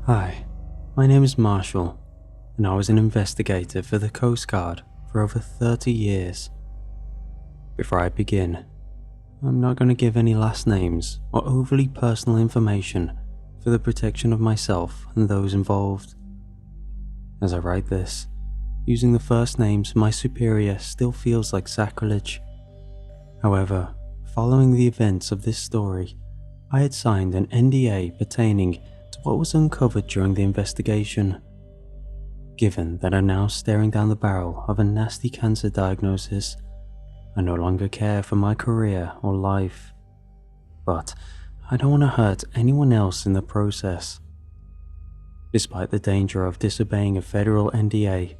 Hi, my name is Marshall, and I was an investigator for the Coast Guard for over 30 years. Before I begin, I'm not going to give any last names or overly personal information for the protection of myself and those involved. As I write this, using the first names of my superior still feels like sacrilege. However, following the events of this story, I had signed an NDA pertaining to what was uncovered during the investigation. Given that I'm now staring down the barrel of a nasty cancer diagnosis, I no longer care for my career or life. But I don't want to hurt anyone else in the process. Despite the danger of disobeying a federal NDA,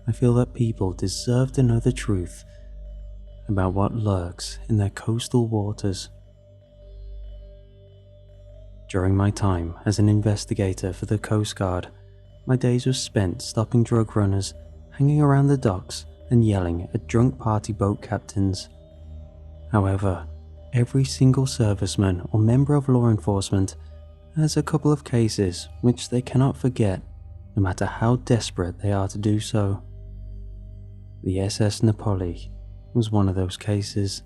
I feel that people deserve to know the truth about what lurks in their coastal waters. During my time as an investigator for the Coast Guard, my days were spent stopping drug runners, hanging around the docks, and yelling at drunk party boat captains. However, every single serviceman or member of law enforcement has a couple of cases which they cannot forget, no matter how desperate they are to do so. The SS Napoli was one of those cases.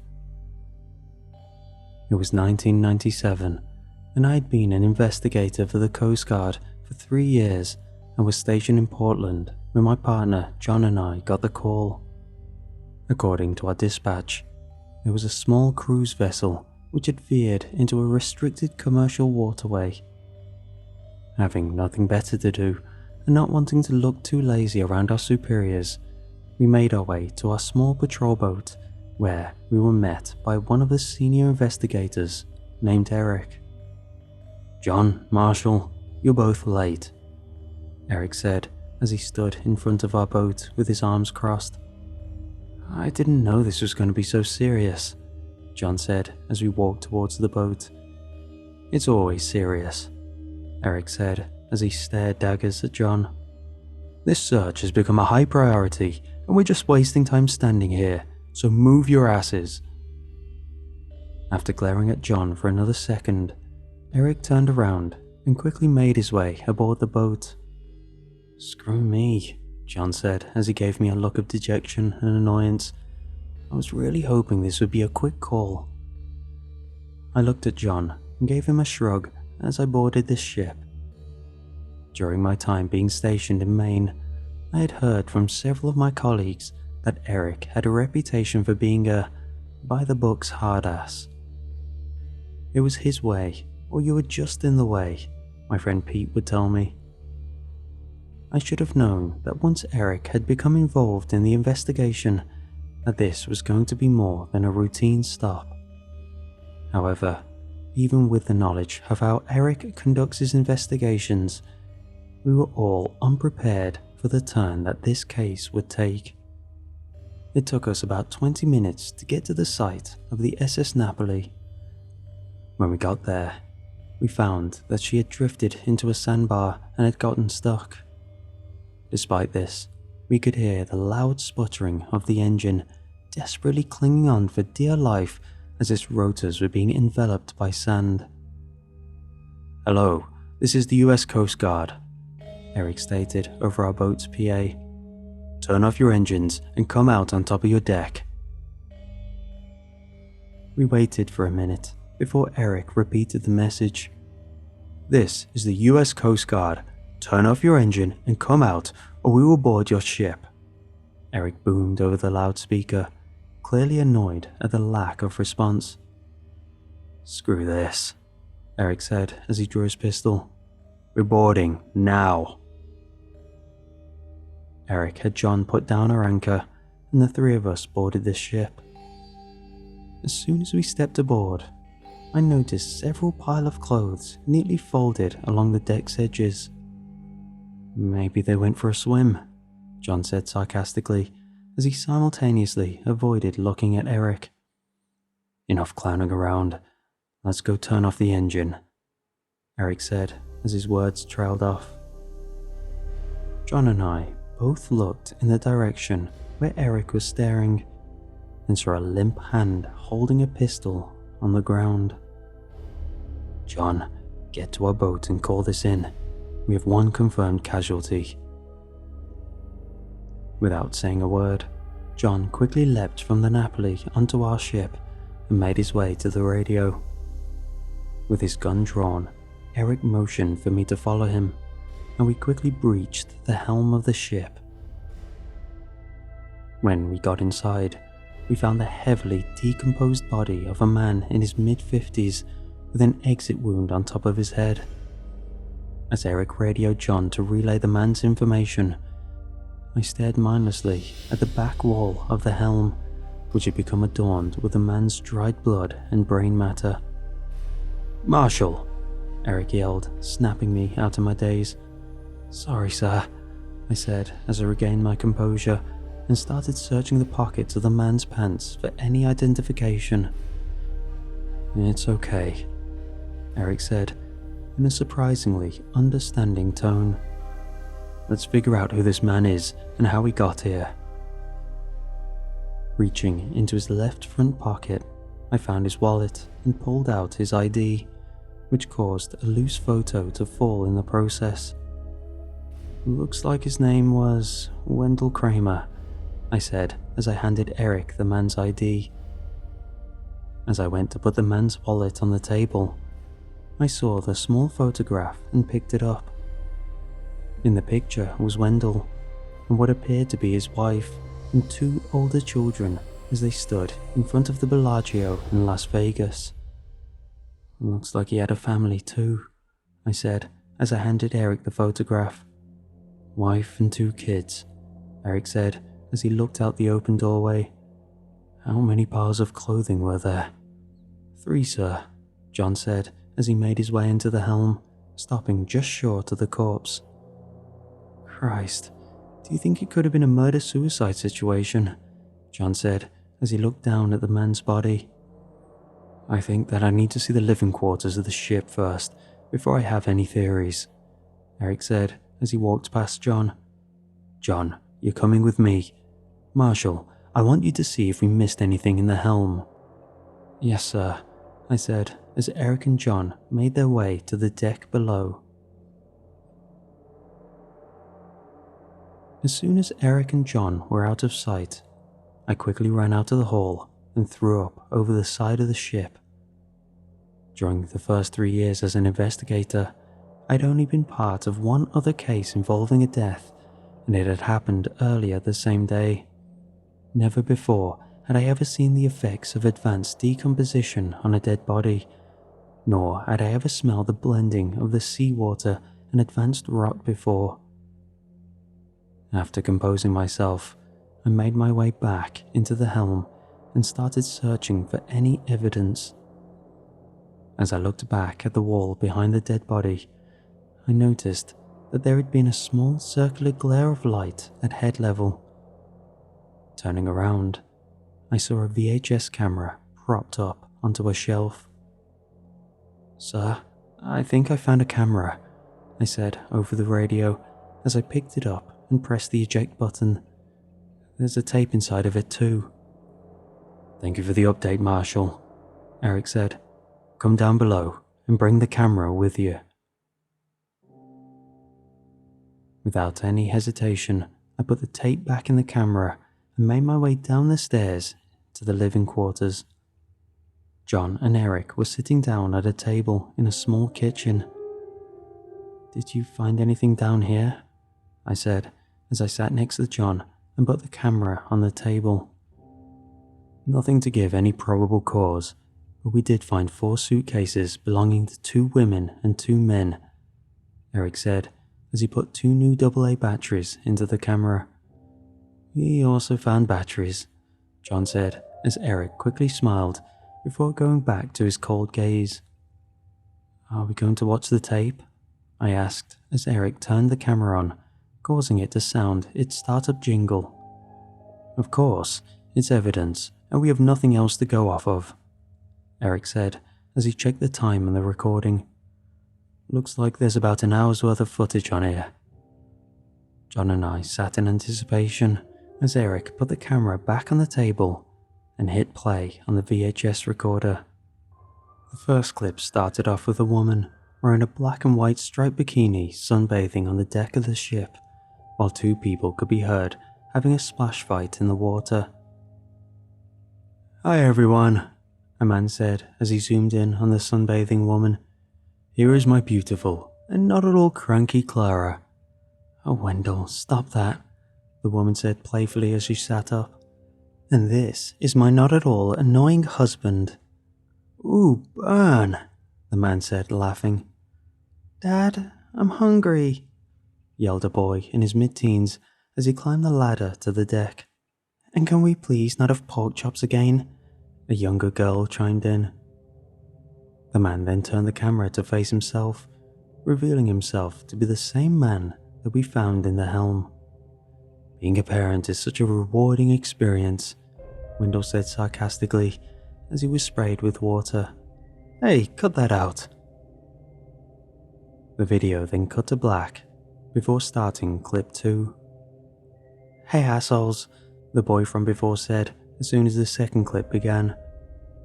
It was 1997, and I had been an investigator for the Coast Guard for 3 years and was stationed in Portland when my partner John and I got the call. According to our dispatch, there was a small cruise vessel which had veered into a restricted commercial waterway. Having nothing better to do and not wanting to look too lazy around our superiors, we made our way to our small patrol boat, where we were met by one of the senior investigators named Eric. "John, Marshall, you're both late," Eric said as he stood in front of our boat with his arms crossed. "I didn't know this was going to be so serious," John said as we walked towards the boat. "It's always serious," Eric said as he stared daggers at John. "This search has become a high priority and we're just wasting time standing here, so move your asses." After glaring at John for another second, Eric turned around and quickly made his way aboard the boat. "Screw me," John said as he gave me a look of dejection and annoyance. "I was really hoping this would be a quick call." I looked at John and gave him a shrug as I boarded this ship. During my time being stationed in Maine, I had heard from several of my colleagues that Eric had a reputation for being a by-the-books hard-ass. It was his way, or you were just in the way, my friend Pete would tell me. I should have known that once Eric had become involved in the investigation, that this was going to be more than a routine stop. However, even with the knowledge of how Eric conducts his investigations, we were all unprepared for the turn that this case would take. It took us about 20 minutes to get to the site of the SS Napoli. When we got there, we found that she had drifted into a sandbar and had gotten stuck. Despite this, we could hear the loud sputtering of the engine, desperately clinging on for dear life as its rotors were being enveloped by sand. "Hello, this is the US Coast Guard," Eric stated over our boat's PA. "Turn off your engines and come out on top of your deck." We waited for a minute before Eric repeated the message. "This is the US Coast Guard. Turn off your engine and come out or we will board your ship," Eric boomed over the loudspeaker, clearly annoyed at the lack of response. "Screw this," Eric said as he drew his pistol. "We're boarding now." Eric had John put down our anchor and the three of us boarded the ship. As soon as we stepped aboard, I noticed several piles of clothes neatly folded along the deck's edges. "Maybe they went for a swim," John said sarcastically as he simultaneously avoided looking at Eric. "Enough clowning around. Let's go turn off the engine," Eric said as his words trailed off. John and I both looked in the direction where Eric was staring and saw a limp hand holding a pistol on the ground. "John, get to our boat and call this in," We have one confirmed casualty." Without saying a word, John quickly leapt from the Napoli onto our ship and made his way to the radio. With his gun drawn, Eric motioned for me to follow him, and we quickly breached the helm of the ship. When we got inside, we found the heavily decomposed body of a man in his mid-50s with an exit wound on top of his head. As Eric radioed John to relay the man's information, I stared mindlessly at the back wall of the helm, which had become adorned with the man's dried blood and brain matter. "Marshal!" Eric yelled, snapping me out of my daze. "Sorry, sir," I said as I regained my composure and started searching the pockets of the man's pants for any identification. "It's okay," Eric said in a surprisingly understanding tone. "Let's figure out who this man is and how he got here." Reaching into his left front pocket, I found his wallet and pulled out his ID, which caused a loose photo to fall in the process. "Looks like his name was Wendell Kramer," I said as I handed Eric the man's ID. As I went to put the man's wallet on the table, I saw the small photograph and picked it up. In the picture was Wendell and what appeared to be his wife and 2 older children as they stood in front of the Bellagio in Las Vegas. "Looks like he had a family too," I said as I handed Eric the photograph. "Wife and 2 kids," Eric said as he looked out the open doorway. "How many piles of clothing were there?" "3, sir," John said as he made his way into the helm, stopping just short of the corpse. "Christ, do you think it could have been a murder-suicide situation?" John said as he looked down at the man's body. "I think that I need to see the living quarters of the ship first before I have any theories," Eric said as he walked past John. "John, you're coming with me. Marshal, I want you to see if we missed anything in the helm." "Yes, sir," I said as Eric and John made their way to the deck below. As soon as Eric and John were out of sight, I quickly ran out of the hall and threw up over the side of the ship. During the first 3 years as an investigator, I'd only been part of one other case involving a death, and it had happened earlier the same day. Never before had I ever seen the effects of advanced decomposition on a dead body, nor had I ever smelled the blending of the seawater and advanced rot before. After composing myself, I made my way back into the helm and started searching for any evidence. As I looked back at the wall behind the dead body, I noticed that there had been a small circular glare of light at head level. Turning around, I saw a VHS camera propped up onto a shelf. "Sir, I think I found a camera," I said over the radio as I picked it up and pressed the eject button. "There's a tape inside of it too." "Thank you for the update, Marshal," Eric said. "Come down below and bring the camera with you." Without any hesitation, I put the tape back in the camera and made my way down the stairs to the living quarters. John and Eric were sitting down at a table in a small kitchen. "Did you find anything down here?" I said as I sat next to John and put the camera on the table. "Nothing to give any probable cause, but we did find 4 suitcases belonging to 2 women and 2 men," Eric said as he put 2 new AA batteries into the camera. "We also found batteries," John said as Eric quickly smiled before going back to his cold gaze. "Are we going to watch the tape?" I asked as Eric turned the camera on, causing it to sound its startup jingle. "Of course, it's evidence and we have nothing else to go off of," Eric said as he checked the time on the recording. "Looks like there's about an hour's worth of footage on here." John and I sat in anticipation as Eric put the camera back on the table and hit play on the VHS recorder. The first clip started off with a woman wearing a black and white striped bikini sunbathing on the deck of the ship, while two people could be heard having a splash fight in the water. "Hi everyone," a man said as he zoomed in on the sunbathing woman. "Here is my beautiful and not at all cranky Clara." "Oh, Wendell, stop that," the woman said playfully as she sat up. "And this is my not at all annoying husband." "Ooh, burn," the man said, laughing. "Dad, I'm hungry," yelled a boy in his mid-teens as he climbed the ladder to the deck. "And can we please not have pork chops again?" a younger girl chimed in. The man then turned the camera to face himself, revealing himself to be the same man that we found in the helm. "Being a parent is such a rewarding experience," Wendell said sarcastically as he was sprayed with water. "Hey, cut that out." The video then cut to black before starting clip 2. "Hey assholes," the boy from before said as soon as the second clip began.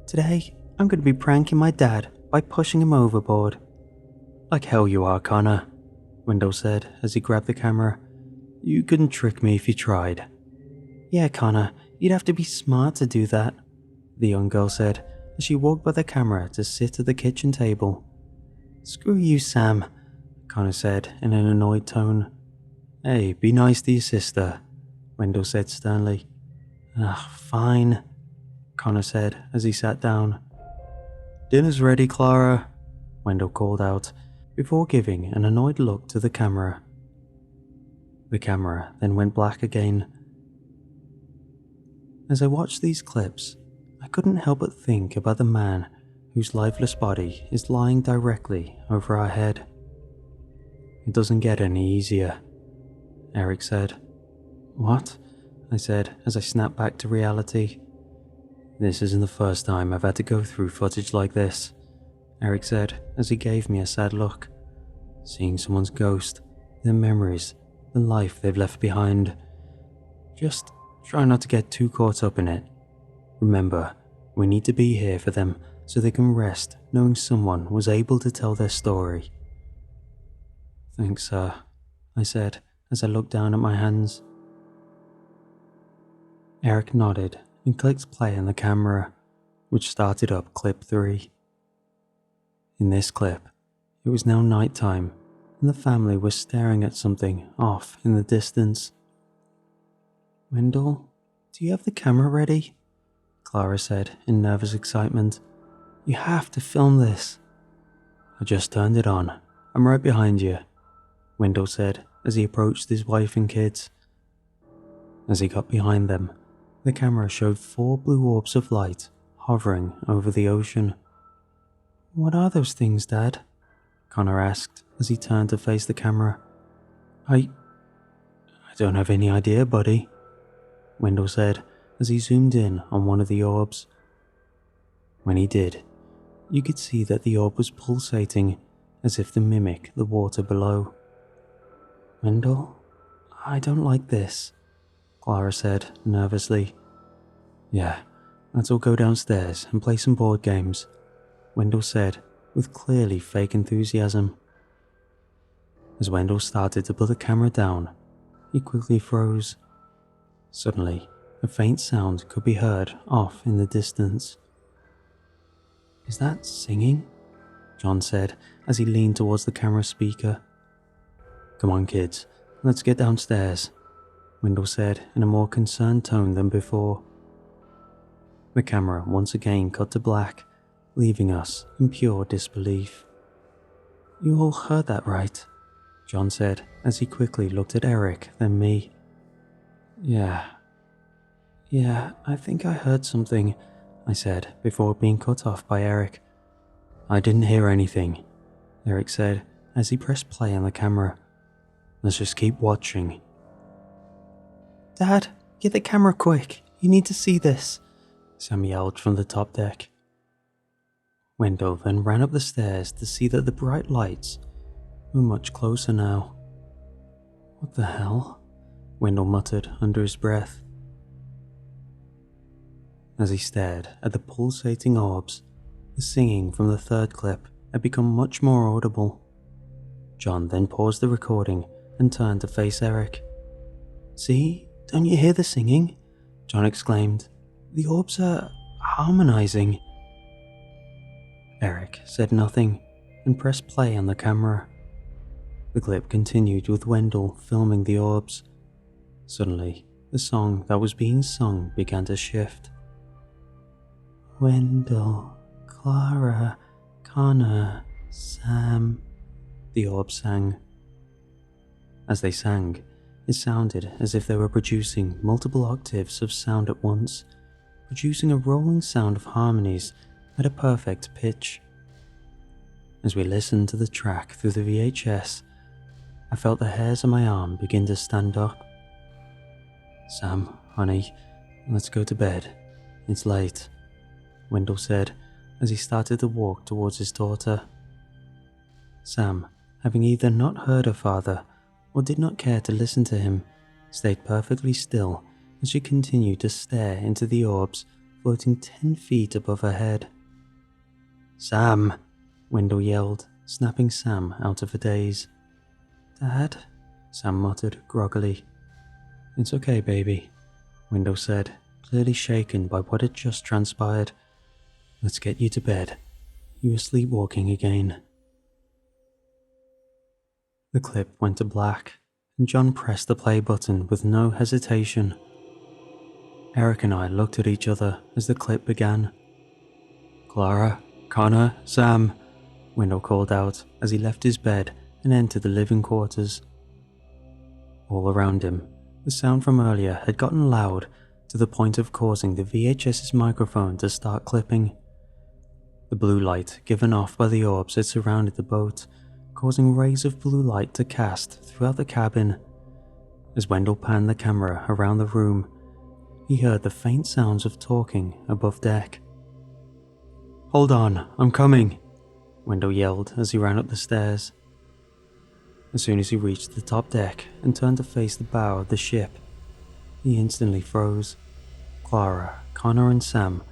"Today, I'm going to be pranking my dad by pushing him overboard." "Like hell you are, Connor," Wendell said as he grabbed the camera. "You couldn't trick me if you tried." "Yeah, Connor, you'd have to be smart to do that," the young girl said as she walked by the camera to sit at the kitchen table. "Screw you, Sam," Connor said in an annoyed tone. "Hey, be nice to your sister," Wendell said sternly. "Ugh, fine," Connor said as he sat down. "Dinner's ready, Clara," Wendell called out before giving an annoyed look to the camera. The camera then went black again. As I watched these clips, I couldn't help but think about the man whose lifeless body is lying directly over our head. "It doesn't get any easier," Eric said. "What?" I said as I snapped back to reality. "This isn't the first time I've had to go through footage like this," Eric said as he gave me a sad look. "Seeing someone's ghost, their memories, the life they've left behind. Just try not to get too caught up in it. Remember, we need to be here for them so they can rest knowing someone was able to tell their story." "Thanks, sir," I said as I looked down at my hands. Eric nodded and clicked play on the camera, which started up clip 3. In this clip, it was now night time and the family was staring at something off in the distance. "Wendell, do you have the camera ready?" Clara said in nervous excitement. "You have to film this." "I just turned it on. I'm right behind you," Wendell said as he approached his wife and kids. As he got behind them, the camera showed 4 blue orbs of light hovering over the ocean. "What are those things, Dad?" Connor asked as he turned to face the camera. I don't have any idea, buddy," Wendell said as he zoomed in on one of the orbs. When he did, you could see that the orb was pulsating as if to mimic the water below. "Wendell, I don't like this," Clara said nervously. "Yeah, let's all go downstairs and play some board games," Wendell said with clearly fake enthusiasm. As Wendell started to put the camera down, he quickly froze. Suddenly, a faint sound could be heard off in the distance. "Is that singing?" John said as he leaned towards the camera speaker. "Come on, kids, let's get downstairs," Wendell said in a more concerned tone than before. The camera once again cut to black, leaving us in pure disbelief. "You all heard that right?" John said as he quickly looked at Eric, then me. Yeah, I think I heard something," I said before being cut off by Eric. "I didn't hear anything," Eric said as he pressed play on the camera. "Let's just keep watching." "Dad, get the camera quick. You need to see this," Sam yelled from the top deck. Wendell then ran up the stairs to see that the bright lights were much closer now. "What the hell?" Wendell muttered under his breath. As he stared at the pulsating orbs, the singing from the third clip had become much more audible. John then paused the recording and turned to face Eric. "See, don't you hear the singing?" John exclaimed. "The orbs are harmonizing." Eric said nothing and pressed play on the camera. The clip continued with Wendell filming the orbs. Suddenly, the song that was being sung began to shift. "Wendell, Clara, Connor, Sam," the orbs sang. As they sang, it sounded as if they were producing multiple octaves of sound at once, producing a rolling sound of harmonies at a perfect pitch. As we listened to the track through the VHS, I felt the hairs on my arm begin to stand up. "Sam, honey, let's go to bed. It's late," Wendell said as he started to walk towards his daughter. Sam, having either not heard her father or did not care to listen to him, stayed perfectly still as she continued to stare into the orbs floating 10 feet above her head. "Sam!" Wendell yelled, snapping Sam out of a daze. "Dad?" Sam muttered groggily. "It's okay, baby," Wendell said, clearly shaken by what had just transpired. "Let's get you to bed. You were sleepwalking again." The clip went to black, and John pressed the play button with no hesitation. Eric and I looked at each other as the clip began. "Clara, Connor, Sam," Wendell called out as he left his bed and entered the living quarters. All around him, the sound from earlier had gotten loud to the point of causing the VHS's microphone to start clipping. The blue light given off by the orbs had surrounded the boat, causing rays of blue light to cast throughout the cabin. As Wendell panned the camera around the room, he heard the faint sounds of talking above deck. "Hold on, I'm coming," Wendell yelled as he ran up the stairs. As soon as he reached the top deck and turned to face the bow of the ship, he instantly froze. Clara, Connor and Sam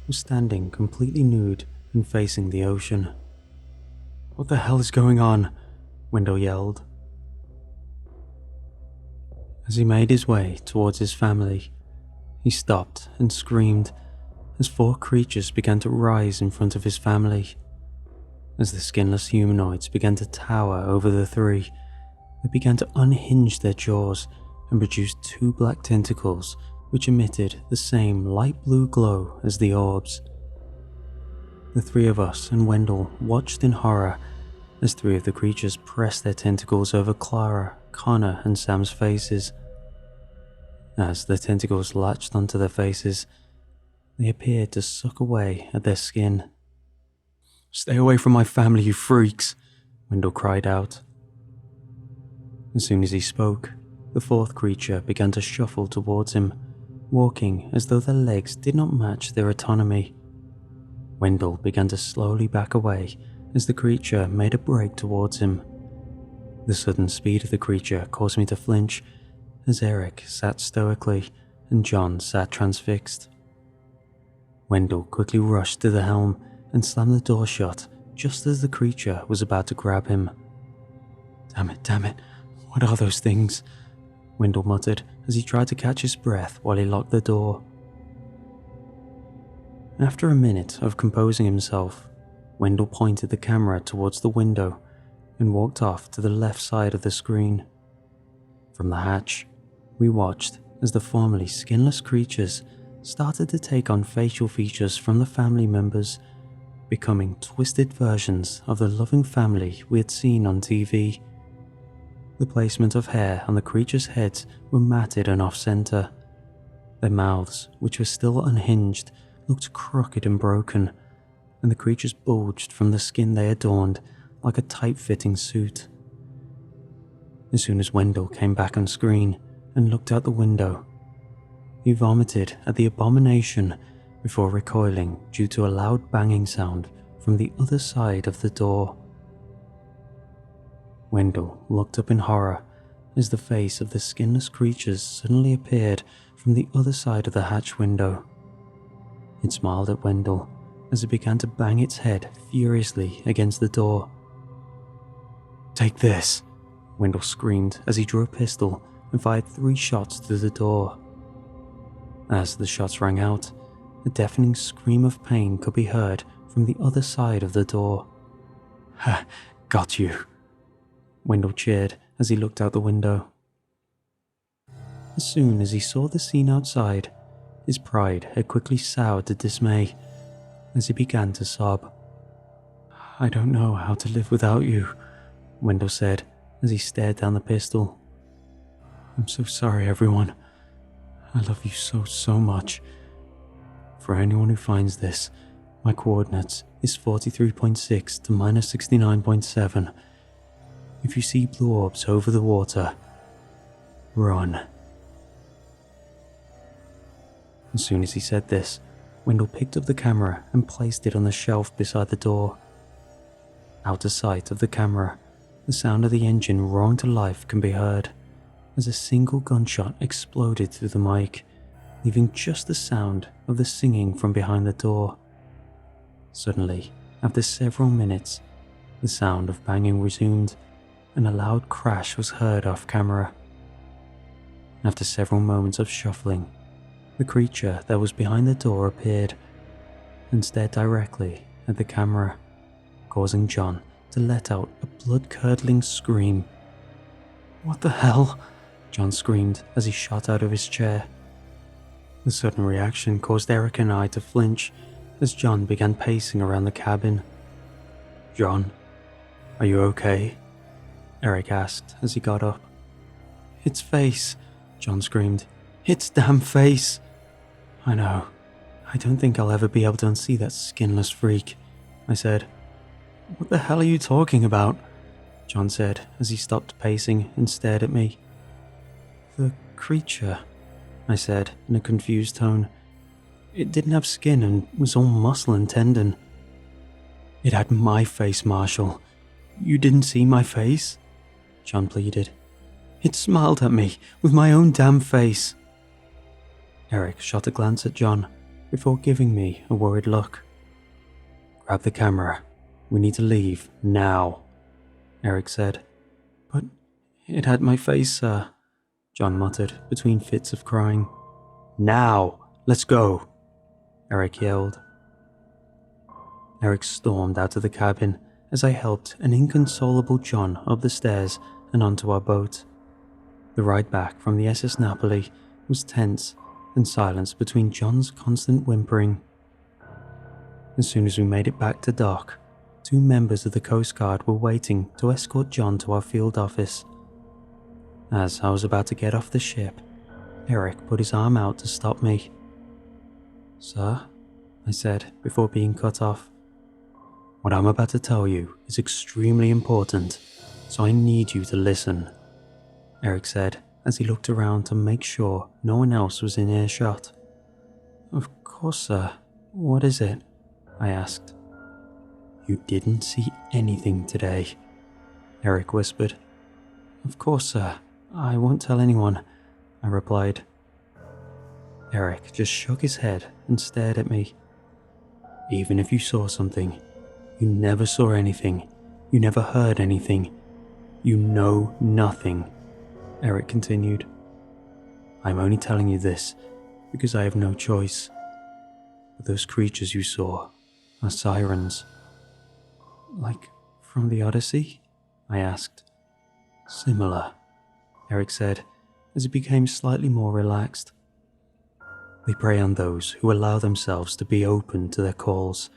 were standing completely nude and facing the ocean. "What the hell is going on?" Wendell yelled. As he made his way towards his family, he stopped and screamed as 4 creatures began to rise in front of his family. As the skinless humanoids began to tower over the 3, they began to unhinge their jaws and produce 2 black tentacles which emitted the same light blue glow as the orbs. The 3 of us and Wendell watched in horror as 3 of the creatures pressed their tentacles over Clara, Connor and Sam's faces. As the tentacles latched onto their faces, they appeared to suck away at their skin. "Stay away from my family, you freaks!" Wendell cried out. As soon as he spoke, the 4th creature began to shuffle towards him, walking as though their legs did not match their autonomy. Wendell began to slowly back away as the creature made a break towards him. The sudden speed of the creature caused me to flinch as Eric sat stoically and John sat transfixed. Wendell quickly rushed to the helm and slammed the door shut just as the creature was about to grab him. Damn it, what are those things?" Wendell muttered as he tried to catch his breath while he locked the door. After a minute of composing himself, Wendell pointed the camera towards the window and walked off to the left side of the screen. From the hatch, we watched as the formerly skinless creatures started to take on facial features from the family members, becoming twisted versions of the loving family we had seen on TV. The placement of hair on the creatures' heads were matted and off-center. Their mouths, which were still unhinged, looked crooked and broken, and the creatures bulged from the skin they adorned like a tight-fitting suit. As soon as Wendell came back on screen and looked out the window, he vomited at the abomination before recoiling due to a loud banging sound from the other side of the door. Wendell looked up in horror as the face of the skinless creatures suddenly appeared from the other side of the hatch window. It smiled at Wendell as it began to bang its head furiously against the door. "Take this," Wendell screamed as he drew a pistol and fired 3 shots through the door. As the shots rang out, a deafening scream of pain could be heard from the other side of the door. "Ha, got you," Wendell cheered as he looked out the window. As soon as he saw the scene outside, his pride had quickly soured to dismay as he began to sob. "I don't know how to live without you," Wendell said as he stared down the pistol. "I'm so sorry, everyone. I love you so much. For anyone who finds this, my coordinates is 43.6 to minus 69.7. If you see blue orbs over the water, run." As soon as he said this, Wendell picked up the camera and placed it on the shelf beside the door. Out of sight of the camera, the sound of the engine roaring to life can be heard as a single gunshot exploded through the mic, leaving just the sound of the singing from behind the door. Suddenly, after several minutes, the sound of banging resumed and a loud crash was heard off camera. After several moments of shuffling, the creature that was behind the door appeared and stared directly at the camera, causing John to let out a blood-curdling scream. "What the hell?" John screamed as he shot out of his chair. The sudden reaction caused Eric and I to flinch as John began pacing around the cabin. "John, are you okay?" Eric asked as he got up. "Its face," John screamed. "Its damn face!" "I know. I don't think I'll ever be able to unsee that skinless freak," I said. "What the hell are you talking about?" John said as he stopped pacing and stared at me. "The creature," I said in a confused tone. "It didn't have skin and was all muscle and tendon." "It had my face, Marshall. You didn't see my face?" John pleaded. "It smiled at me with my own damn face." Eric shot a glance at John before giving me a worried look. "Grab the camera. We need to leave now," Eric said. "But it had my face, sir," John muttered between fits of crying. "Now! Let's go!" Eric yelled. Eric stormed out of the cabin as I helped an inconsolable John up the stairs and onto our boat. The ride back from the SS Napoli was tense and silence between John's constant whimpering. As soon as we made it back to dock, 2 members of the Coast Guard were waiting to escort John to our field office. As I was about to get off the ship, Eric put his arm out to stop me. "Sir?" I said before being cut off. "What I'm about to tell you is extremely important, so I need you to listen," Eric said as he looked around to make sure no one else was in earshot. "Of course, sir. What is it?" I asked. "You didn't see anything today," Eric whispered. "Of course, sir. I won't tell anyone," I replied. Eric just shook his head and stared at me. "Even if you saw something, you never saw anything. You never heard anything. You know nothing," Eric continued. "I'm only telling you this because I have no choice. But those creatures you saw are sirens." "Like from the Odyssey?" I asked. "Similar," Eric said as he became slightly more relaxed. "They prey on those who allow themselves to be open to their calls.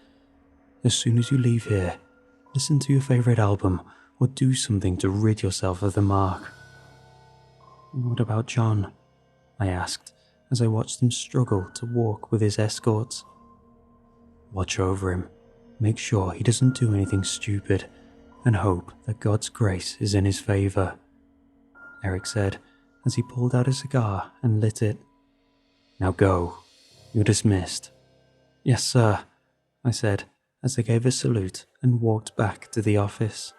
As soon as you leave here, listen to your favorite album or do something to rid yourself of the mark." "What about John?" I asked as I watched him struggle to walk with his escorts. "Watch over him. Make sure he doesn't do anything stupid and hope that God's grace is in his favor," Eric said as he pulled out a cigar and lit it. "Now go. You're dismissed." "Yes, sir," I said as I gave a salute and walked back to the office.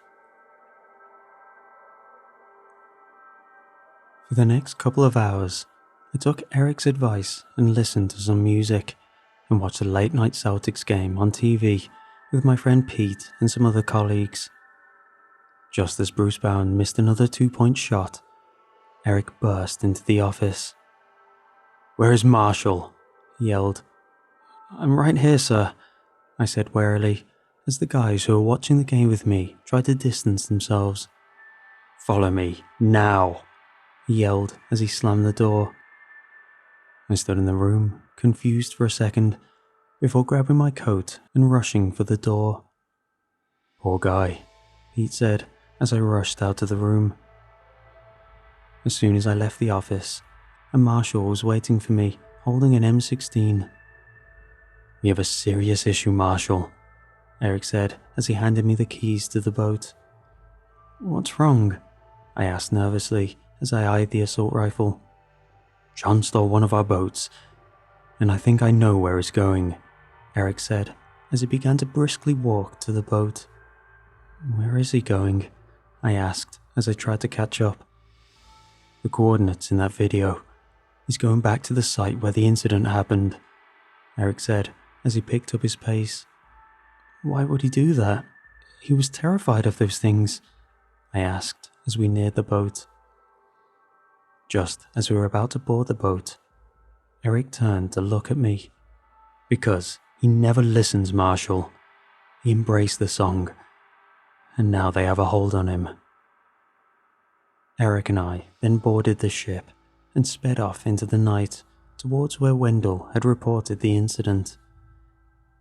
For the next couple of hours, I took Eric's advice and listened to some music, and watched a late-night Celtics game on TV with my friend Pete and some other colleagues. Just as Bruce Bowen missed another 2-point shot, Eric burst into the office. "Where is Marshall?" he yelled. "I'm right here, sir," I said warily, as the guys who were watching the game with me tried to distance themselves. "Follow me, now," he yelled as he slammed the door. I stood in the room, confused for a second, before grabbing my coat and rushing for the door. "Poor guy," Pete said as I rushed out of the room. As soon as I left the office, a marshal was waiting for me, holding an M16. "We have a serious issue, Marshal," Eric said as he handed me the keys to the boat. "What's wrong?" I asked nervously as I eyed the assault rifle. "John stole one of our boats, and I think I know where it's going," Eric said as he began to briskly walk to the boat. "Where is he going?" I asked as I tried to catch up. "The coordinates in that video. He's going back to the site where the incident happened," Eric said as he picked up his pace. "Why would he do that? He was terrified of those things," I asked as we neared the boat. Just as we were about to board the boat, Eric turned to look at me. "Because he never listens, Marshall. He embraced the song, and now they have a hold on him." Eric and I then boarded the ship and sped off into the night towards where Wendell had reported the incident.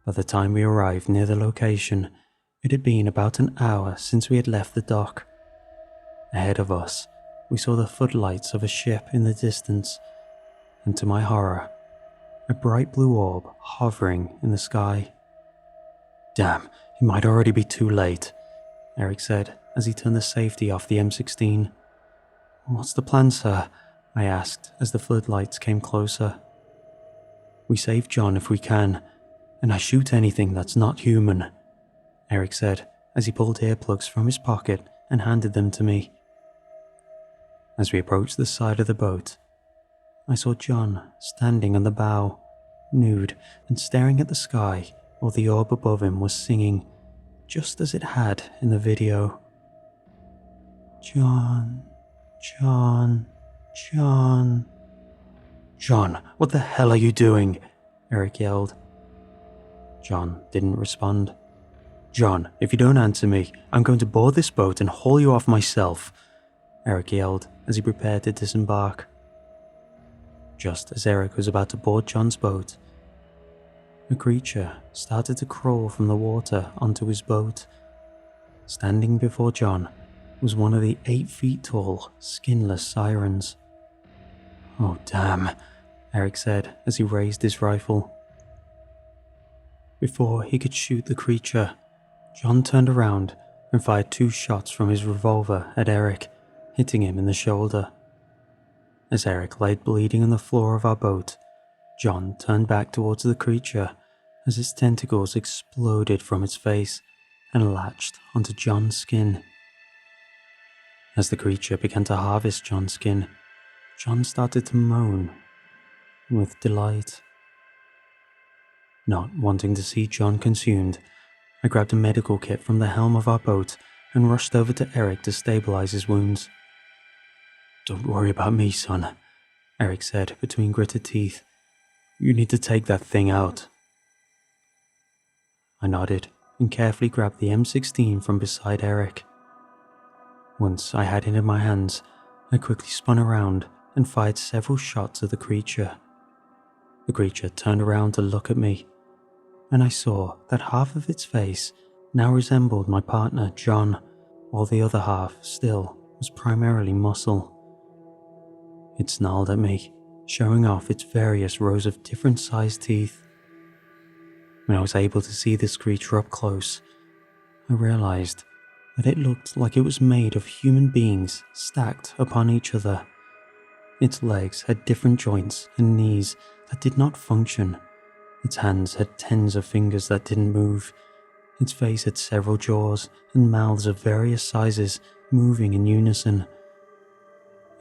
By the time we arrived near the location, it had been about an hour since we had left the dock. Ahead of us, we saw the footlights of a ship in the distance, and to my horror, a bright blue orb hovering in the sky. "Damn, it might already be too late," Eric said as he turned the safety off the M16. "What's the plan, sir?" I asked as the floodlights came closer. "We save John if we can, and I shoot anything that's not human," Eric said as he pulled earplugs from his pocket and handed them to me. As we approached the side of the boat, I saw John standing on the bow, nude and staring at the sky while the orb above him was singing, just as it had in the video. "John, John, John." "John, what the hell are you doing?" Eric yelled. John didn't respond. "John, if you don't answer me, I'm going to board this boat and haul you off myself," Eric yelled as he prepared to disembark. Just as Eric was about to board John's boat, a creature started to crawl from the water onto his boat. Standing before John was one of the 8 feet tall, skinless sirens. "Oh damn," Eric said as he raised his rifle. Before he could shoot the creature, John turned around and fired 2 shots from his revolver at Eric, hitting him in the shoulder. As Eric lay bleeding on the floor of our boat, John turned back towards the creature as its tentacles exploded from its face and latched onto John's skin. As the creature began to harvest John's skin, John started to moan with delight. Not wanting to see John consumed, I grabbed a medical kit from the helm of our boat and rushed over to Eric to stabilize his wounds. "Don't worry about me, son," Eric said between gritted teeth. "You need to take that thing out." I nodded and carefully grabbed the M16 from beside Eric. Once I had it in my hands, I quickly spun around and fired several shots at the creature. The creature turned around to look at me, and I saw that half of its face now resembled my partner, John, while the other half still was primarily muscle. It snarled at me, showing off its various rows of different sized teeth. When I was able to see this creature up close, I realized that it looked like it was made of human beings stacked upon each other. Its legs had different joints and knees that did not function. Its hands had tens of fingers that didn't move. Its face had several jaws and mouths of various sizes moving in unison.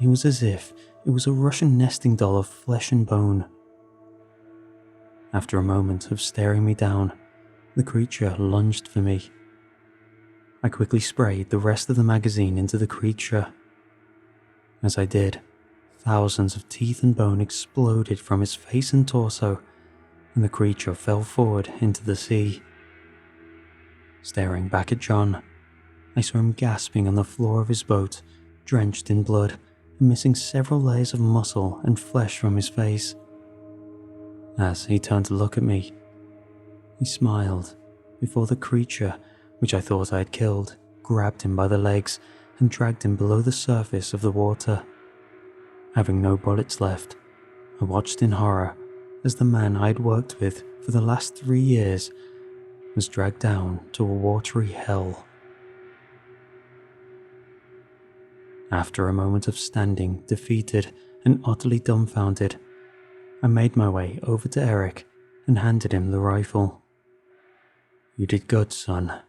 It was as if it was a Russian nesting doll of flesh and bone. After a moment of staring me down, the creature lunged for me. I quickly sprayed the rest of the magazine into the creature. As I did, thousands of teeth and bone exploded from its face and torso, and the creature fell forward into the sea. Staring back at John, I saw him gasping on the floor of his boat, drenched in blood and missing several layers of muscle and flesh from his face. As he turned to look at me, he smiled before the creature, which I thought I had killed, grabbed him by the legs and dragged him below the surface of the water. Having no bullets left, I watched in horror as the man I had worked with for the last 3 years was dragged down to a watery hell. After a moment of standing, defeated and utterly dumbfounded, I made my way over to Eric and handed him the rifle. "You did good, son,"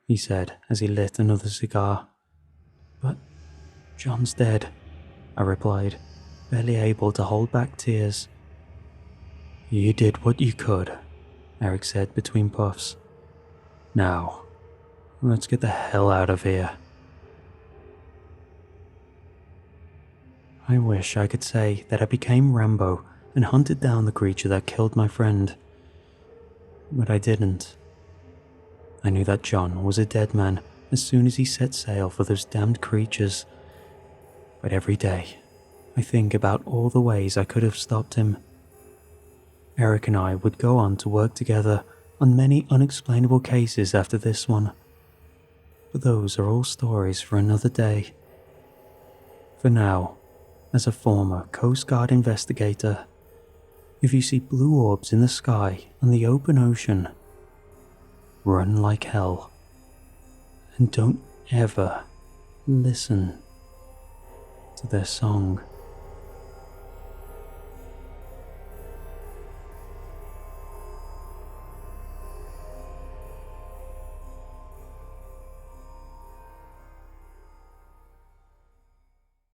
he said as he lit another cigar. "But John's dead," I replied, barely able to hold back tears. "You did what you could," Eric said between puffs. "Now, let's get the hell out of here." I wish I could say that I became Rambo and hunted down the creature that killed my friend, but I didn't. I knew that John was a dead man as soon as he set sail for those damned creatures, but every day I think about all the ways I could have stopped him. Eric and I would go on to work together on many unexplainable cases after this one, but those are all stories for another day. For now, as a former Coast Guard investigator, if you see blue orbs in the sky on the open ocean, run like hell, and don't ever listen to their song.